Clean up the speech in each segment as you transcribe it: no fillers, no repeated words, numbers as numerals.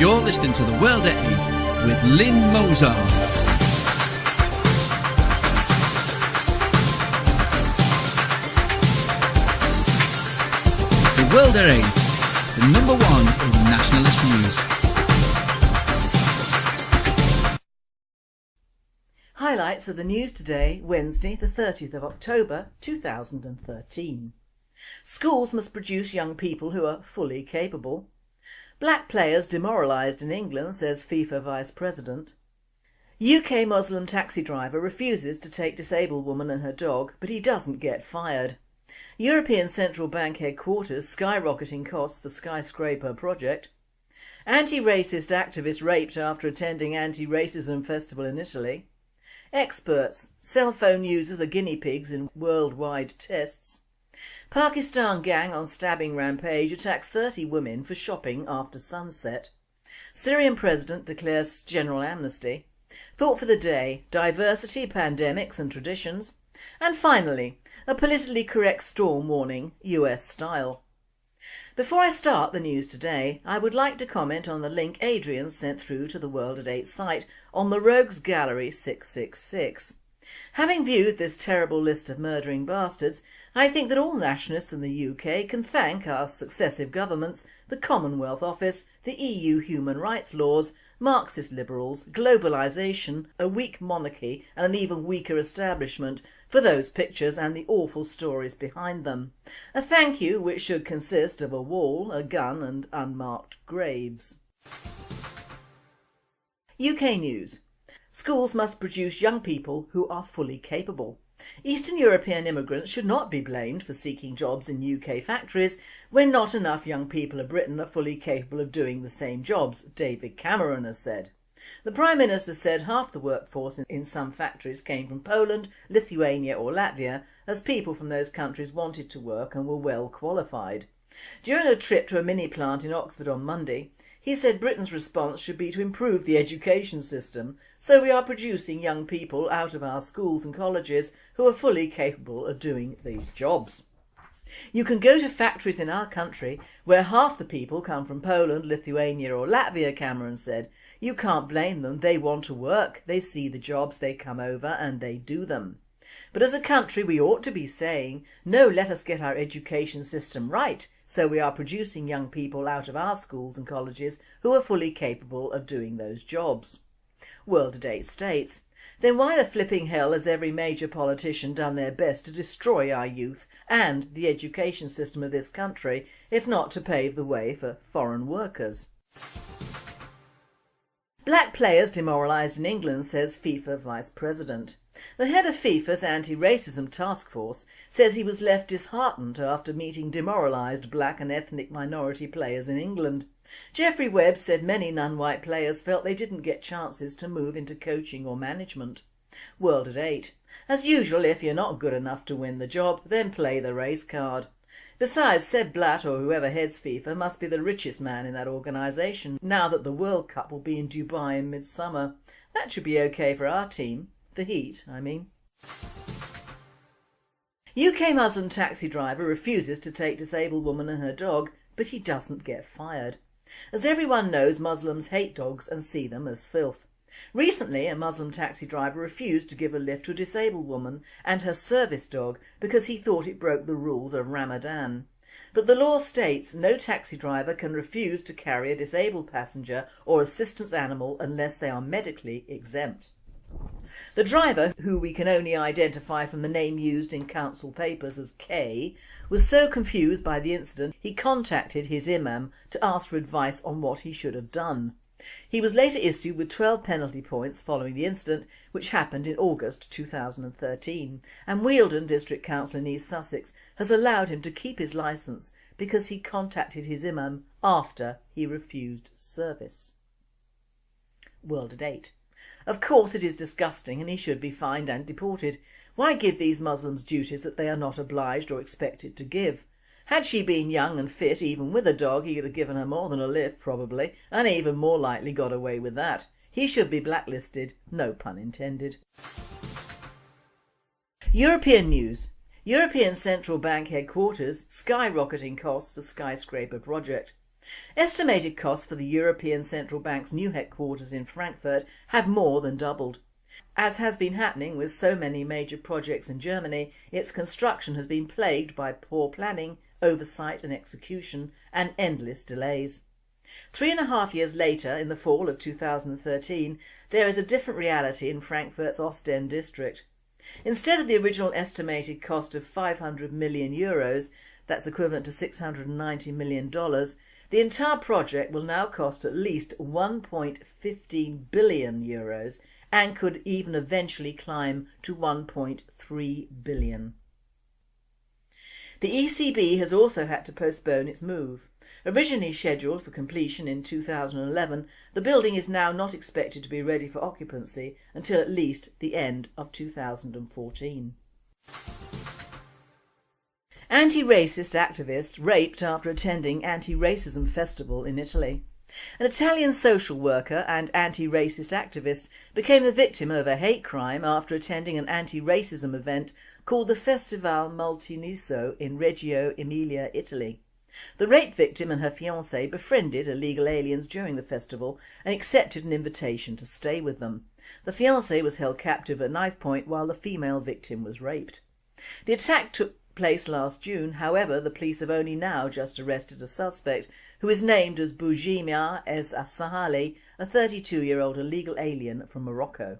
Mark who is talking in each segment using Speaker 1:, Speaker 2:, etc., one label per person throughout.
Speaker 1: You're listening to The World at 8 with Lynn Mozart. The World at 8, the number one in nationalist news.
Speaker 2: Highlights of the news today, Wednesday the 30th of October 2013. Schools must produce young people who are fully capable. Black players demoralised in England, says FIFA Vice President. UK Muslim taxi driver refuses to take disabled woman and her dog, but he doesn't get fired. European Central Bank headquarters skyrocketing costs for skyscraper project. Anti-racist activist raped after attending anti-racism festival in Italy. Experts, cell phone users are guinea pigs in worldwide tests. Pakistan gang on stabbing rampage attacks 30 women for shopping after sunset. Syrian president declares general amnesty. Thought for the day, diversity, pandemics and traditions. And finally, a politically correct storm warning, US style. Before I start the news today, I would like to comment on the link Adrian sent through to the World at 8 site on the Rogues Gallery 666. Having viewed this terrible list of murdering bastards, I think that all nationalists in the UK can thank our successive governments, the Commonwealth Office, the EU human rights laws, Marxist liberals, globalisation, a weak monarchy and an even weaker establishment for those pictures and the awful stories behind them. A thank you which should consist of a wall, a gun and unmarked graves. UK news. Schools must produce young people who are fully capable. Eastern European immigrants should not be blamed for seeking jobs in UK factories when not enough young people of Britain are fully capable of doing the same jobs, David Cameron has said. The Prime Minister said half the workforce in some factories came from Poland, Lithuania or Latvia, as people from those countries wanted to work and were well qualified. During a trip to a mini plant in Oxford on Monday, he said Britain's response should be to improve the education system, so we are producing young people out of our schools and colleges who are fully capable of doing these jobs. You can go to factories in our country where half the people come from Poland, Lithuania or Latvia, Cameron said. You can't blame them, they want to work, they see the jobs, they come over and they do them. But as a country we ought to be saying, no, let us get our education system right, so we are producing young people out of our schools and colleges who are fully capable of doing those jobs. World at 8 states, then why the flipping hell has every major politician done their best to destroy our youth and the education system of this country, if not to pave the way for foreign workers? Black players demoralised in England, says FIFA Vice President. The head of FIFA's anti-racism task force says he was left disheartened after meeting demoralised black and ethnic minority players in England. Geoffrey Webb said many non-white players felt they didn't get chances to move into coaching or management. World at 8. As usual, if you're not good enough to win the job, then play the race card. Besides, Seb Blatt or whoever heads FIFA must be the richest man in that organisation now that the World Cup will be in Dubai in midsummer. That should be okay for our team. The Heat, I mean. UK Muslim taxi driver refuses to take disabled woman and her dog, but he doesn't get fired. As everyone knows, Muslims hate dogs and see them as filth. Recently, a Muslim taxi driver refused to give a lift to a disabled woman and her service dog because he thought it broke the rules of Ramadan. But the law states no taxi driver can refuse to carry a disabled passenger or assistance animal unless they are medically exempt. The driver, who we can only identify from the name used in council papers as K, was so confused by the incident he contacted his imam to ask for advice on what he should have done. He was later issued with 12 penalty points following the incident, which happened in August 2013, and Wealden District Council in East Sussex has allowed him to keep his licence because he contacted his imam after he refused service. World at 8. Of course it is disgusting and he should be fined and deported. Why give these Muslims duties that they are not obliged or expected to give? Had she been young and fit, even with a dog, he would have given her more than a lift probably, and even more likely got away with that. He should be blacklisted, no pun intended. European news. European Central Bank headquarters skyrocketing costs for skyscraper project. Estimated costs for the European Central Bank's new headquarters in Frankfurt have more than doubled. As has been happening with so many major projects in Germany, its construction has been plagued by poor planning, oversight and execution, and endless delays. 3.5 years later, in the fall of 2013, there is a different reality in Frankfurt's Ostend district. Instead of the original estimated cost of €500 million, that's equivalent to $690 million, the entire project will now cost at least €1.15 billion and could even eventually climb to €1.3 billion. The ECB has also had to postpone its move. Originally scheduled for completion in 2011, the building is now not expected to be ready for occupancy until at least the end of 2014. Anti-racist activist raped after attending anti-racism festival in Italy. An Italian social worker and anti-racist activist became the victim of a hate crime after attending an anti-racism event called the Festival Multiniso in Reggio Emilia, Italy. The rape victim and her fiancé befriended illegal aliens during the festival and accepted an invitation to stay with them. The fiancé was held captive at knife point while the female victim was raped. The attack took place last June. However, the police have only now just arrested a suspect who is named as Boujima Ez Assahali, a 32-year-old illegal alien from Morocco.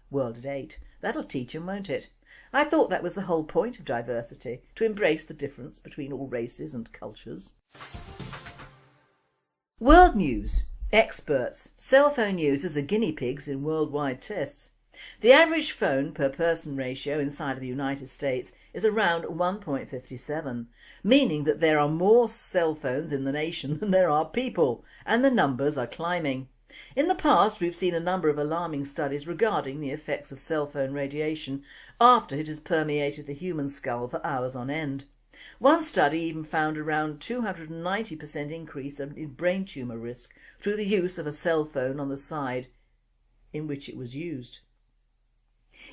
Speaker 2: World at 8. That'll teach him, won't it? I thought that was the whole point of diversity, to embrace the difference between all races and cultures. World news. Experts. Cell phone users are guinea pigs in worldwide tests. The average phone per person ratio inside of the United States is around 1.57, meaning that there are more cell phones in the nation than there are people, and the numbers are climbing. In the past, we've seen a number of alarming studies regarding the effects of cell phone radiation after it has permeated the human skull for hours on end. One study even found around 290% increase in brain tumour risk through the use of a cell phone on the side in which it was used.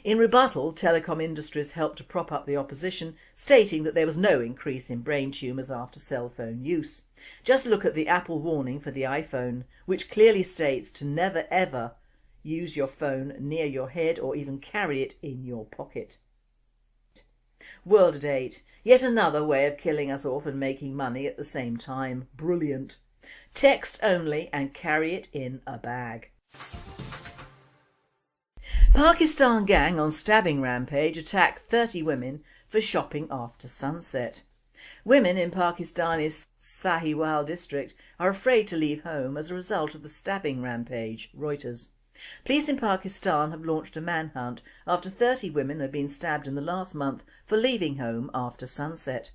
Speaker 2: In rebuttal, telecom industries helped to prop up the opposition, stating that there was no increase in brain tumours after cell phone use. Just look at the Apple warning for the iPhone, which clearly states to never ever use your phone near your head or even carry it in your pocket. World at 8. Yet another way of killing us off and making money at the same time. Brilliant. Text only and carry it in a bag. Pakistan gang on stabbing rampage attack 30 women for shopping after sunset. Women in Pakistani's Sahiwal district are afraid to leave home as a result of the stabbing rampage, Reuters. Police in Pakistan have launched a manhunt after 30 women have been stabbed in the last month for leaving home after sunset.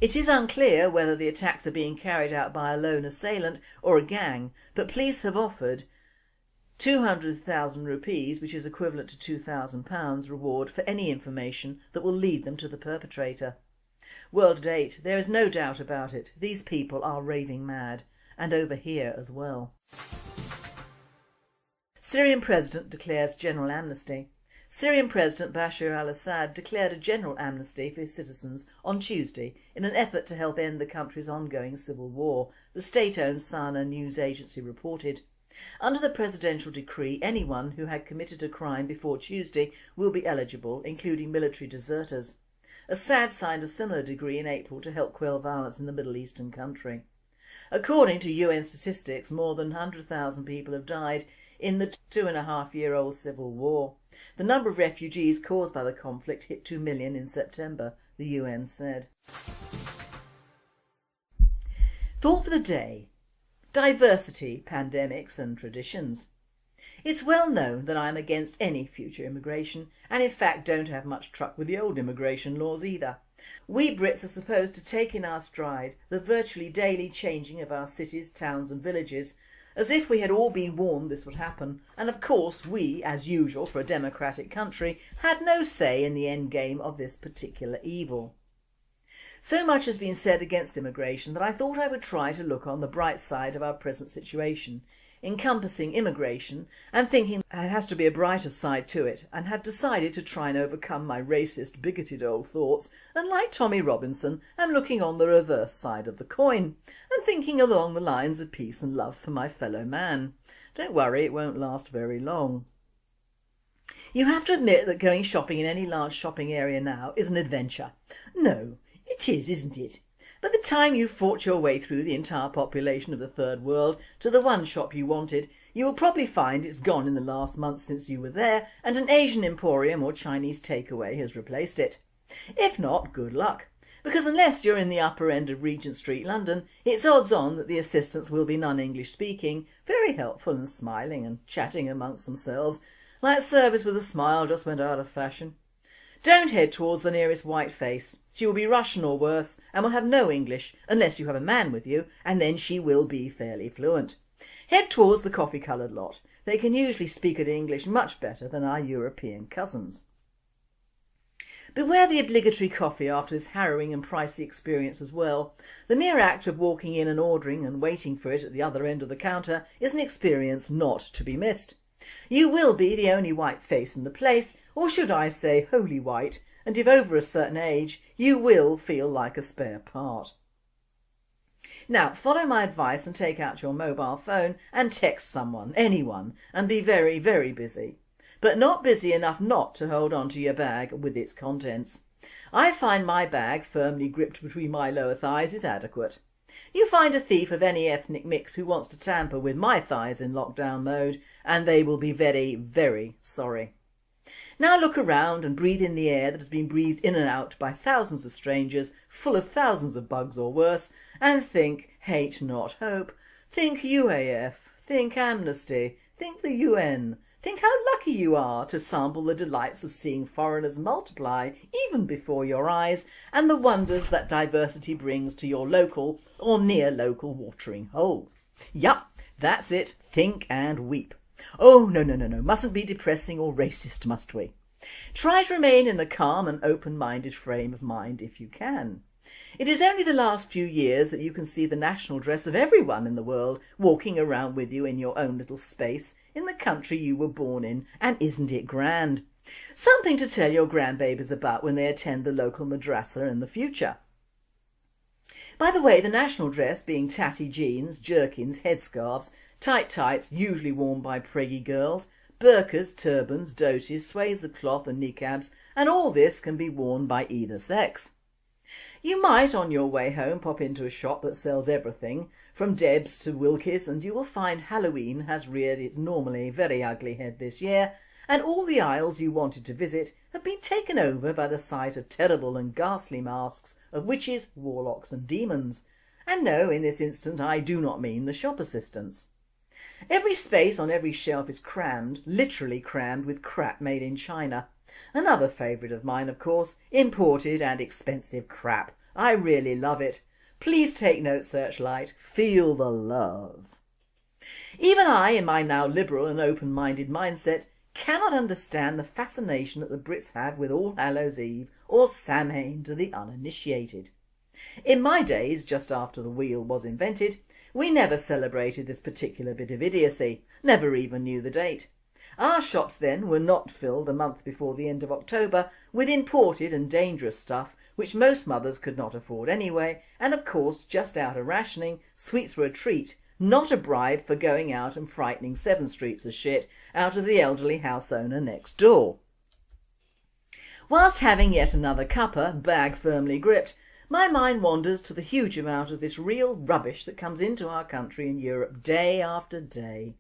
Speaker 2: It is unclear whether the attacks are being carried out by a lone assailant or a gang, but police have offered 200,000 rupees, which is equivalent to £2,000 reward for any information that will lead them to the perpetrator. World at 8. There is no doubt about it. These people are raving mad, and over here as well. Syrian President declares general amnesty. Syrian President Bashar al-Assad declared a general amnesty for his citizens on Tuesday in an effort to help end the country's ongoing civil war, the state-owned Sana news agency reported. Under the presidential decree, anyone who had committed a crime before Tuesday will be eligible, including military deserters. Assad signed a similar decree in April to help quell violence in the Middle Eastern country. According to UN statistics, more than 100,000 people have died in the 2.5-year-old civil war. The number of refugees caused by the conflict hit 2 million in September, the UN said. Thought for the day. Diversity, pandemics and traditions. It's well known that I am against any future immigration and in fact don't have much truck with the old immigration laws either. We Brits are supposed to take in our stride the virtually daily changing of our cities, towns and villages, as if we had all been warned this would happen, and of course we, as usual for a democratic country, had no say in the end game of this particular evil. So much has been said against immigration that I thought I would try to look on the bright side of our present situation. encompassing immigration, and thinking there has to be a brighter side to it, and have decided to try and overcome my racist, bigoted old thoughts, and like Tommy Robinson am looking on the reverse side of the coin and thinking along the lines of peace and love for my fellow man. Don't worry, it won't last very long. You have to admit that going shopping in any large shopping area now is an adventure. No, it is, isn't it? By the time you've fought your way through the entire population of the third world to the one shop you wanted, you will probably find it's gone in the last month since you were there and an Asian emporium or Chinese takeaway has replaced it. If not, good luck. Because unless you're in the upper end of Regent Street, London, it's odds on that the assistants will be non-English speaking, very helpful and smiling and chatting amongst themselves, like service with a smile just went out of fashion. Don't head towards the nearest white face. She will be Russian or worse and will have no English unless you have a man with you, and then she will be fairly fluent. Head towards the coffee-coloured lot. They can usually speak at English much better than our European cousins. Beware the obligatory coffee after this harrowing and pricey experience as well. The mere act of walking in and ordering and waiting for it at the other end of the counter is an experience not to be missed. You will be the only white face in the place, or should I say wholly white, and if over a certain age you will feel like a spare part. Now follow my advice and take out your mobile phone and text someone, anyone, and be very, very busy. But not busy enough not to hold on to your bag with its contents. I find my bag firmly gripped between my lower thighs is adequate. You find a thief of any ethnic mix who wants to tamper with my thighs in lockdown mode and they will be very, very sorry. Now look around and breathe in the air that has been breathed in and out by thousands of strangers full of thousands of bugs or worse, and think hate not hope, think UAF, think amnesty, think the UN. Think how lucky you are to sample the delights of seeing foreigners multiply even before your eyes and the wonders that diversity brings to your local or near local watering hole. Yup, that's it, think and weep. Oh no, mustn't be depressing or racist, must we? Try to remain in a calm and open-minded frame of mind if you can. It is only the last few years that you can see the national dress of everyone in the world walking around with you in your own little space in the country you were born in, and isn't it grand? Something to tell your grandbabies about when they attend the local madrasa in the future. By the way, the national dress being tatty jeans, jerkins, headscarves, tight tights usually worn by preggy girls, burqas, turbans, dhotis, swathes of cloth and niqabs, and all this can be worn by either sex. You might on your way home pop into a shop that sells everything from Debs to Wilkie's, and you will find Halloween has reared its normally very ugly head this year, and all the aisles you wanted to visit have been taken over by the sight of terrible and ghastly masks of witches, warlocks and demons. And no, in this instance I do not mean the shop assistants. Every space on every shelf is crammed, literally crammed with crap made in China. Another favourite of mine, of course, imported and expensive crap. I really love it. Please take note, Searchlight. Feel the love. Even I, in my now liberal and open-minded mindset, cannot understand the fascination that the Brits have with All Hallows Eve or Samhain to the uninitiated. In my days, just after the wheel was invented, we never celebrated this particular bit of idiocy, never even knew the date. Our shops then were not filled a month before the end of October with imported and dangerous stuff which most mothers could not afford anyway, and of course just out of rationing, sweets were a treat, not a bribe for going out and frightening 7 streets of shit out of the elderly house owner next door. Whilst having yet another cuppa, bag firmly gripped, my mind wanders to the huge amount of this real rubbish that comes into our country and Europe day after day.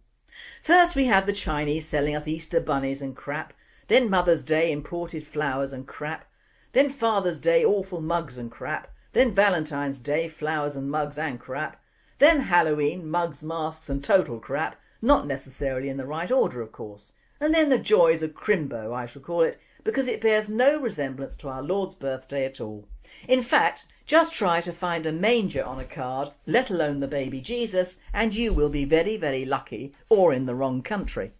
Speaker 2: First we have the Chinese selling us Easter bunnies and crap, then Mother's Day imported flowers and crap, then Father's Day awful mugs and crap, then Valentine's Day flowers and mugs and crap, then Halloween mugs, masks and total crap, not necessarily in the right order of course, and then the joys of Crimbo I shall call it, because it bears no resemblance to our Lord's birthday at all. In fact, just try to find a manger on a card, let alone the baby Jesus, and you will be very, very lucky or in the wrong country.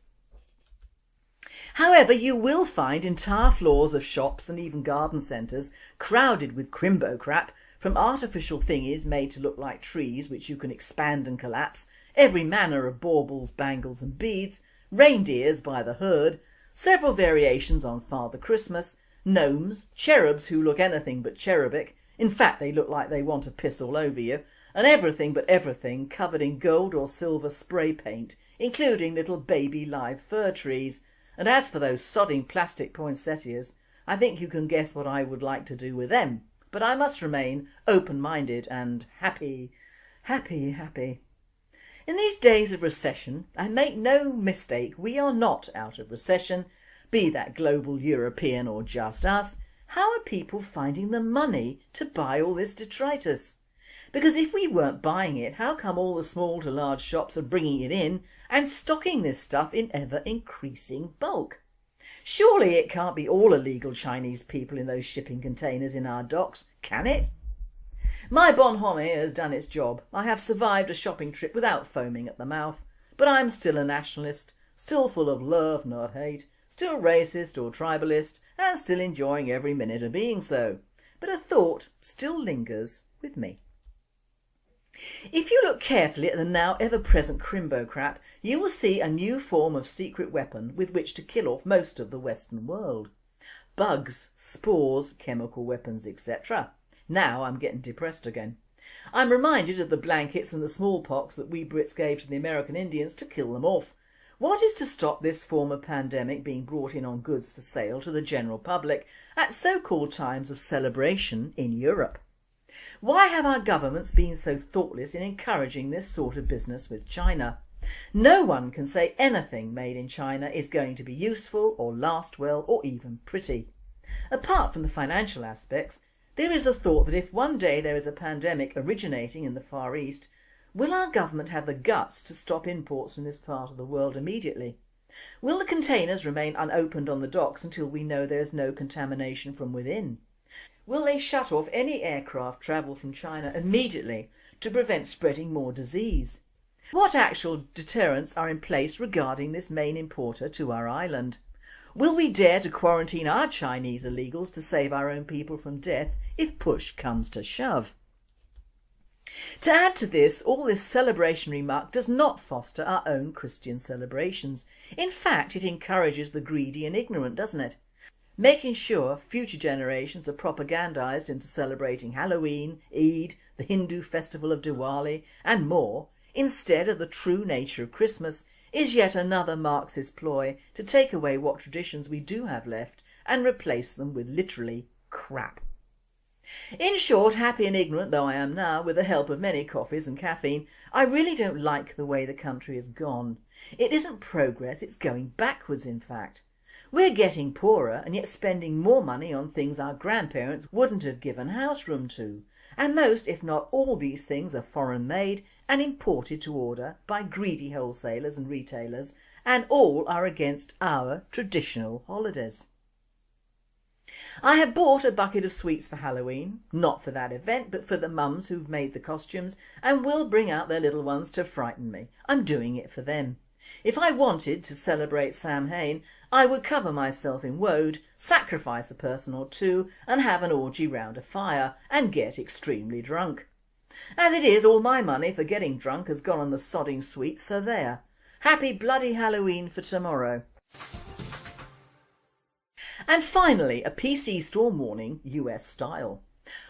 Speaker 2: However, you will find entire floors of shops and even garden centres crowded with Crimbo crap from artificial thingies made to look like trees which you can expand and collapse, every manner of baubles, bangles and beads, reindeers by the herd, several variations on Father Christmas, gnomes, cherubs who look anything but cherubic, in fact they look like they want to piss all over you, and everything but everything covered in gold or silver spray paint, including little baby live fir trees. And as for those sodding plastic poinsettias, I think you can guess what I would like to do with them, but I must remain open-minded and happy. In these days of recession, and make no mistake, we are not out of recession, be that global, European or just us, how are people finding the money to buy all this detritus? Because if we weren't buying it, how come all the small to large shops are bringing it in and stocking this stuff in ever increasing bulk? Surely it can't be all illegal Chinese people in those shipping containers in our docks, can it? My bonhomie has done its job. I have survived a shopping trip without foaming at the mouth, but I'm still a nationalist, still full of love not hate, still racist or tribalist, and still enjoying every minute of being so. But a thought still lingers with me. If you look carefully at the now ever-present crimbo crap, you will see a new form of secret weapon with which to kill off most of the Western world. Bugs, spores, chemical weapons, etc. Now I'm getting depressed again. I'm reminded of the blankets and the smallpox that we Brits gave to the American Indians to kill them off. What is to stop this form of pandemic being brought in on goods for sale to the general public at so-called times of celebration in Europe? Why have our governments been so thoughtless in encouraging this sort of business with China? No one can say anything made in China is going to be useful or last well or even pretty. Apart from the financial aspects, there is a thought that if one day there is a pandemic originating in the Far East, will our government have the guts to stop imports from this part of the world immediately? Will the containers remain unopened on the docks until we know there is no contamination from within? Will they shut off any aircraft travel from China immediately to prevent spreading more disease? What actual deterrents are in place regarding this main importer to our island? Will we dare to quarantine our Chinese illegals to save our own people from death if push comes to shove? To add to this, all this celebrationary muck does not foster our own Christian celebrations. In fact, it encourages the greedy and ignorant, doesn't it? Making sure future generations are propagandised into celebrating Halloween, Eid, the Hindu festival of Diwali and more, instead of the true nature of Christmas, is yet another Marxist ploy to take away what traditions we do have left and replace them with literally crap. In short, happy and ignorant though I am now, with the help of many coffees and caffeine, I really don't like the way the country has gone. It isn't progress, it's going backwards in fact. We're getting poorer and yet spending more money on things our grandparents wouldn't have given house room to. And most, if not all, these things are foreign made and imported to order by greedy wholesalers and retailers, and all are against our traditional holidays. I have bought a bucket of sweets for Halloween, not for that event but for the mums who've made the costumes and will bring out their little ones to frighten me. I'm doing it for them. If I wanted to celebrate Samhain, I would cover myself in woad, sacrifice a person or two and have an orgy round a fire and get extremely drunk. As it is, all my money for getting drunk has gone on the sodding sweets, so there. Happy bloody Halloween for tomorrow. And finally, a PC storm warning, US style.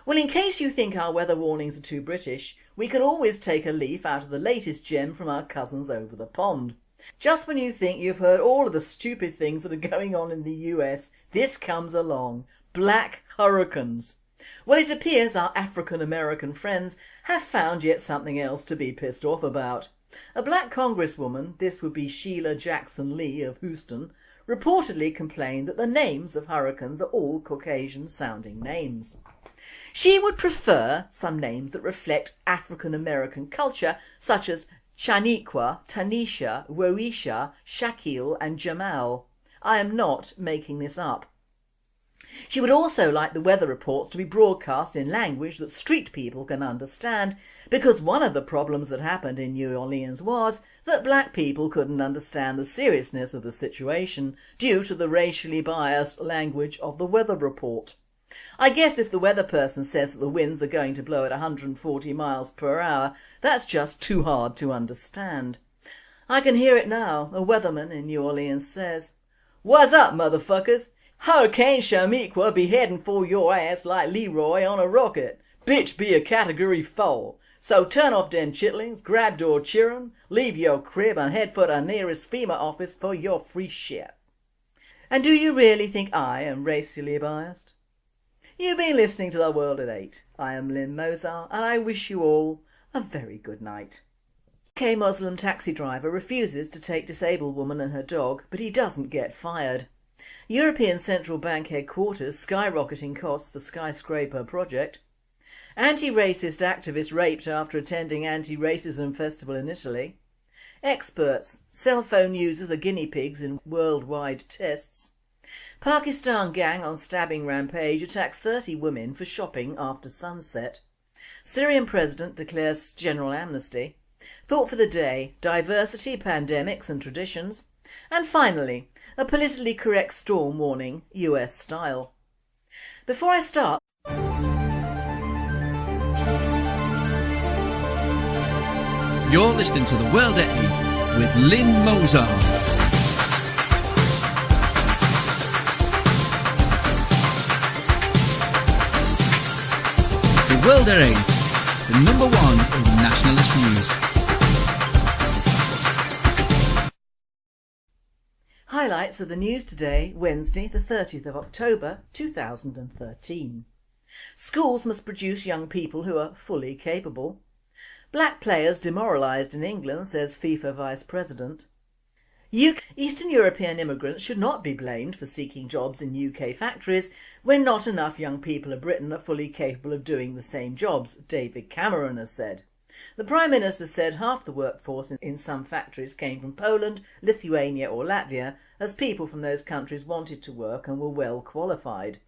Speaker 2: Well, in case you think our weather warnings are too British, we can always take a leaf out of the latest gem from our cousins over the pond. Just when you think you've heard all of the stupid things that are going on in the US, this comes along. Black hurricanes. Well, it appears our African American friends have found yet something else to be pissed off about. A black congresswoman, this would be Sheila Jackson Lee of Houston, reportedly complained that the names of hurricanes are all Caucasian sounding names. She would prefer some names that reflect African American culture, such as Shaniqua, Tanisha, Woisha, Shakil and Jamal. I am not making this up. She would also like the weather reports to be broadcast in language that street people can understand, because one of the problems that happened in New Orleans was that black people couldn't understand the seriousness of the situation due to the racially biased language of the weather report. I guess if the weather person says that the winds are going to blow at 140 miles per hour, that's just too hard to understand. I can hear it now. A weatherman in New Orleans says, "What's up, motherfuckers? Hurricane Shamiqua be heading for your ass like Leroy on a rocket. Bitch be a category 4. So turn off den chitlings, grab your children, leave your crib and head for the nearest FEMA office for your free shit." And do you really think I am racially biased? You've been listening to The World at 8. I am Lynn Mozart and I wish you all a very good night. UK Muslim taxi driver refuses to take disabled woman and her dog, but he doesn't get fired. European Central Bank headquarters skyrocketing costs for skyscraper project. Anti-racist activist raped after attending anti-racism festival in Italy. Experts, cell phone users are guinea pigs in worldwide tests. Pakistan gang on stabbing rampage attacks 30 women for shopping after sunset. Syrian president declares general amnesty. Thought for the day, diversity, pandemics and traditions. And finally, a politically correct storm warning, US style. Before I start,
Speaker 1: You're listening to The World at 8 with Lynn Mozart. The World at 8, the number one in nationalist news.
Speaker 2: highlights of the news today, Wednesday the 30th of October 2013. Schools must produce young people who are fully capable. Black players demoralised in England, says FIFA Vice President. Eastern European immigrants should not be blamed for seeking jobs in UK factories when not enough young people in Britain are fully capable of doing the same jobs, David Cameron has said. The Prime Minister said half the workforce in some factories came from Poland, Lithuania or Latvia, as people from those countries wanted to work and were well qualified.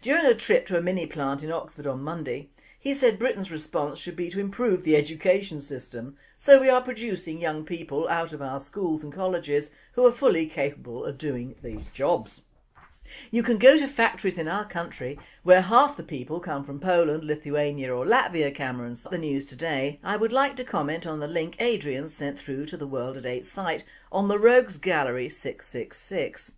Speaker 2: During a trip to a mini plant in Oxford on Monday, he said Britain's response should be to improve the education system, so we are producing young people out of our schools and colleges who are fully capable of doing these jobs. You can go to factories in our country where half the people come from Poland, Lithuania or Latvia, Cameron said. The news today, I would like to comment on the link Adrian sent through to the World at 8 site on the Rogues Gallery 666.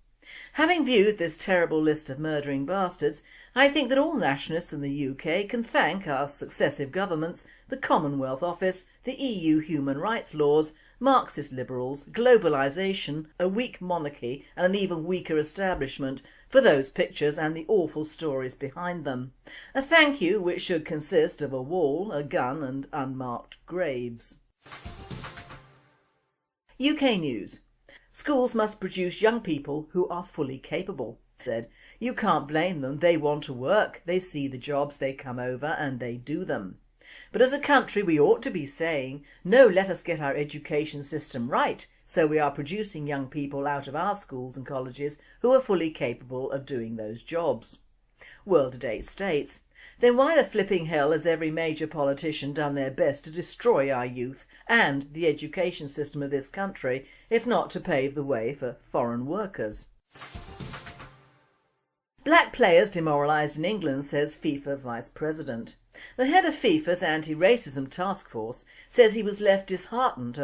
Speaker 2: Having viewed this terrible list of murdering bastards, I think that all nationalists in the UK can thank our successive governments, the Commonwealth Office, the EU human rights laws, Marxist liberals, globalisation, a weak monarchy and an even weaker establishment for those pictures and the awful stories behind them. A thank you which should consist of a wall, a gun and unmarked graves. UK News. Schools must produce young people who are fully capable. Said, you can't blame them, they want to work, they see the jobs, they come over and they do them. But as a country we ought to be saying, no, let us get our education system right, so we are producing young people out of our schools and colleges who are fully capable of doing those jobs. World at 8 states, then why the flipping hell has every major politician done their best to destroy our youth and the education system of this country, if not to pave the way for foreign workers? Black players demoralised in England, says FIFA Vice President. The head of FIFA's anti-racism task force says he was left disheartened